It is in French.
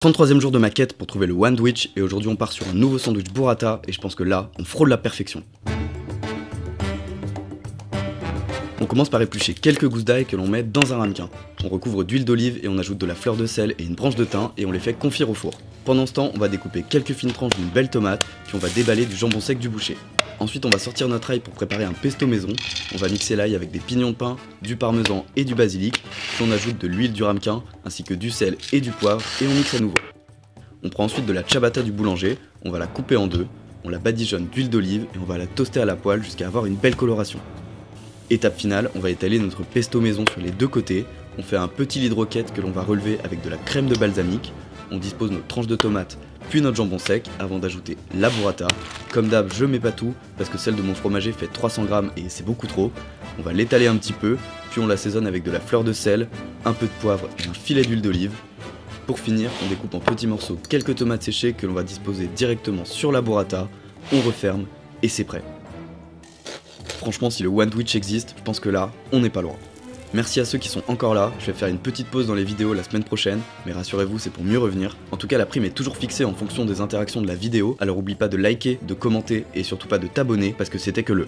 33e jour de ma quête pour trouver le Wandwich et aujourd'hui on part sur un nouveau sandwich burrata et je pense que là, on frôle la perfection. On commence par éplucher quelques gousses d'ail que l'on met dans un ramequin. On recouvre d'huile d'olive et on ajoute de la fleur de sel et une branche de thym et on les fait confire au four. Pendant ce temps, on va découper quelques fines tranches d'une belle tomate, puis on va déballer du jambon sec du boucher. Ensuite, on va sortir notre ail pour préparer un pesto maison. On va mixer l'ail avec des pignons de pain, du parmesan et du basilic. Puis on ajoute de l'huile du ramequin, ainsi que du sel et du poivre, et on mixe à nouveau. On prend ensuite de la ciabatta du boulanger, on va la couper en deux, on la badigeonne d'huile d'olive et on va la toaster à la poêle jusqu'à avoir une belle coloration. Étape finale, on va étaler notre pesto maison sur les deux côtés. On fait un petit lit de roquette que l'on va relever avec de la crème de balsamique. On dispose notre tranche de tomate, puis notre jambon sec avant d'ajouter la burrata. Comme d'hab, je mets pas tout parce que celle de mon fromager fait 300 grammes et c'est beaucoup trop. On va l'étaler un petit peu, puis on l'assaisonne avec de la fleur de sel, un peu de poivre et un filet d'huile d'olive. Pour finir, on découpe en petits morceaux quelques tomates séchées que l'on va disposer directement sur la burrata. On referme et c'est prêt. Franchement, si le Wandwich existe, je pense que là, on n'est pas loin. Merci à ceux qui sont encore là, je vais faire une petite pause dans les vidéos la semaine prochaine, mais rassurez-vous, c'est pour mieux revenir. En tout cas, la prime est toujours fixée en fonction des interactions de la vidéo, alors oublie pas de liker, de commenter et surtout pas de t'abonner parce que c'était que le